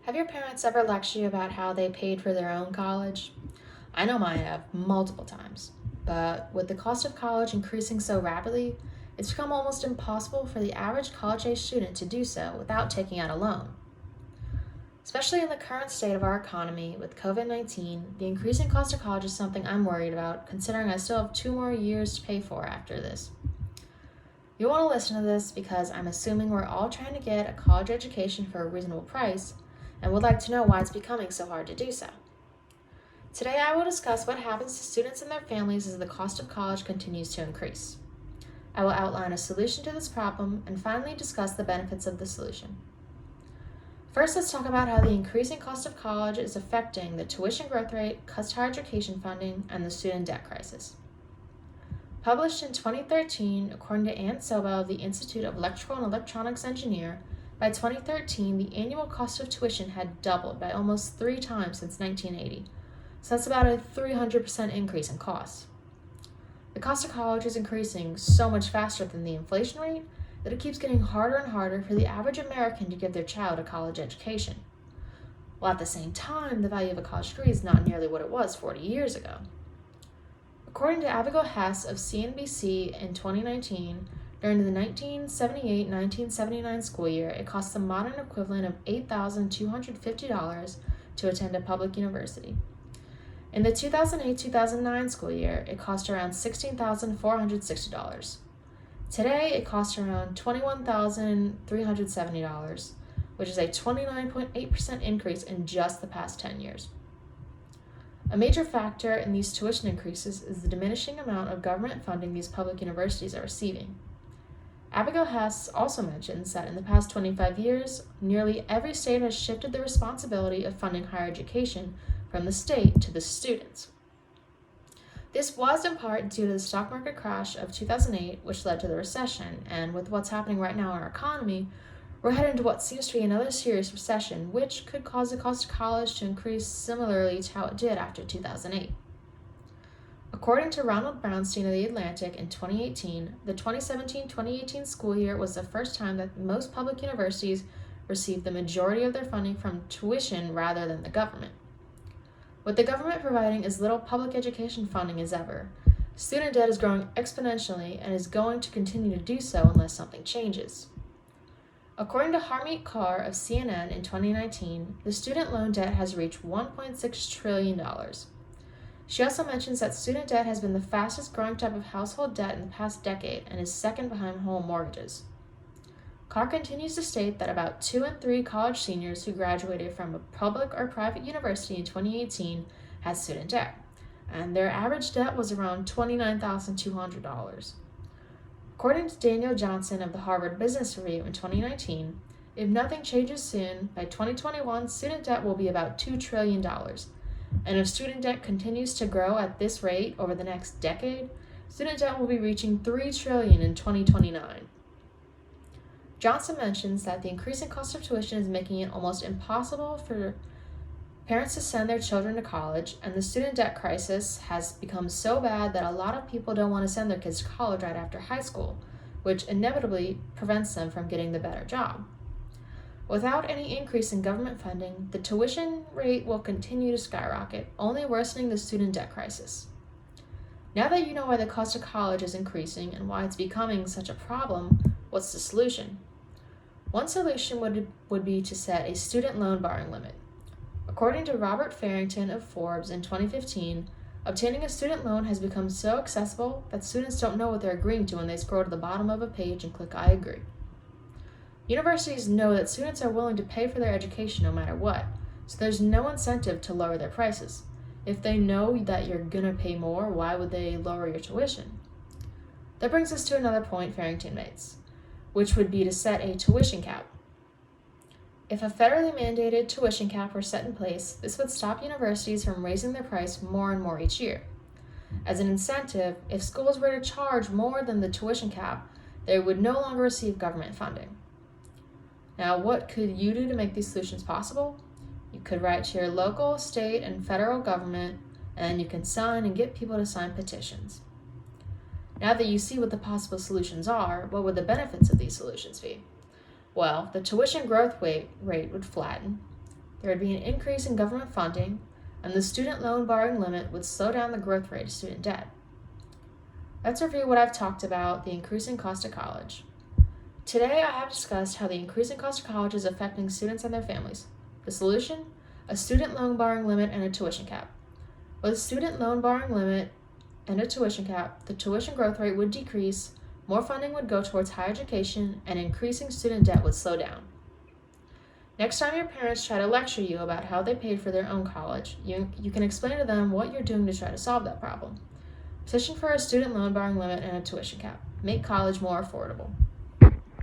Have your parents ever lectured you about how they paid for their own college? I know mine have multiple times, but with the cost of college increasing so rapidly, it's become almost impossible for the average college age student to do so without taking out a loan. Especially in the current state of our economy with COVID 19, the increasing cost of college is something I'm worried about, considering I still have 2 more years to pay for after this. You want to listen to this because I'm assuming we're all trying to get a college education for a reasonable price and would like to know why it's becoming so hard to do so. Today I will discuss what happens to students and their families as the cost of college continues to increase. I will outline a solution to this problem and finally discuss the benefits of the solution. First, let's talk about how the increasing cost of college is affecting the tuition growth rate, cuts to higher education funding, and the student debt crisis. Published in 2013, according to Ann Sobel of the Institute of Electrical and Electronics Engineer, by 2013, the annual cost of tuition had doubled by almost 3 times since 1980. So that's about a 300% increase in costs. The cost of college is increasing so much faster than the inflation rate that it keeps getting harder and harder for the average American to give their child a college education. While at the same time, the value of a college degree is not nearly what it was 40 years ago. According to Abigail Hess of CNBC in 2019, during the 1978-1979 school year, it cost the modern equivalent of $8,250 to attend a public university. In the 2008-2009 school year, it cost around $16,460. Today, it costs around $21,370, which is a 29.8% increase in just the past 10 years. A major factor in these tuition increases is the diminishing amount of government funding these public universities are receiving. Abigail Hess also mentions that in the past 25 years, nearly every state has shifted the responsibility of funding higher education from the state to the students. This was in part due to the stock market crash of 2008, which led to the recession, and with what's happening right now in our economy, we're headed into what seems to be another serious recession, which could cause the cost of college to increase similarly to how it did after 2008. According to Ronald Brownstein of The Atlantic in 2018, the 2017-2018 school year was the first time that most public universities received the majority of their funding from tuition rather than the government. With the government providing as little public education funding as ever, student debt is growing exponentially and is going to continue to do so unless something changes. According to Harmeet Kaur of CNN in 2019, the student loan debt has reached $1.6 trillion. She also mentions that student debt has been the fastest growing type of household debt in the past decade and is second behind home mortgages. Kaur continues to state that about 2 in 3 college seniors who graduated from a public or private university in 2018 had student debt, and their average debt was around $29,200. According to Daniel Johnson of the Harvard Business Review in 2019, if nothing changes soon, by 2021, student debt will be about $2 trillion. And if student debt continues to grow at this rate over the next decade, student debt will be reaching $3 trillion in 2029. Johnson mentions that the increasing cost of tuition is making it almost impossible for parents to send their children to college, and the student debt crisis has become so bad that a lot of people don't want to send their kids to college right after high school, which inevitably prevents them from getting the better job. Without any increase in government funding, the tuition rate will continue to skyrocket, only worsening the student debt crisis. Now that you know why the cost of college is increasing and why it's becoming such a problem, what's the solution? One solution would be to set a student loan borrowing limit. According to Robert Farrington of Forbes in 2015, obtaining a student loan has become so accessible that students don't know what they're agreeing to when they scroll to the bottom of a page and click I agree. Universities know that students are willing to pay for their education no matter what, so there's no incentive to lower their prices. If they know that you're going to pay more, why would they lower your tuition? That brings us to another point Farrington makes, which would be to set a tuition cap. If a federally mandated tuition cap were set in place, this would stop universities from raising their price more and more each year. As an incentive, if schools were to charge more than the tuition cap, they would no longer receive government funding. Now, what could you do to make these solutions possible? You could write to your local, state, and federal government, and you can sign and get people to sign petitions. Now that you see what the possible solutions are, what would the benefits of these solutions be? Well, the tuition growth rate would flatten. there would be an increase in government funding, and the student loan borrowing limit would slow down the growth rate of student debt. Let's review what I've talked about, the increasing cost of college. Today, I have discussed how the increasing cost of college is affecting students and their families. The solution? A student loan borrowing limit and a tuition cap. With a student loan borrowing limit and a tuition cap, the tuition growth rate would decrease, more funding would go towards higher education, and increasing student debt would slow down. Next time your parents try to lecture you about how they paid for their own college, you can explain to them what you're doing to try to solve that problem. Petition for a student loan borrowing limit and a tuition cap. Make college more affordable.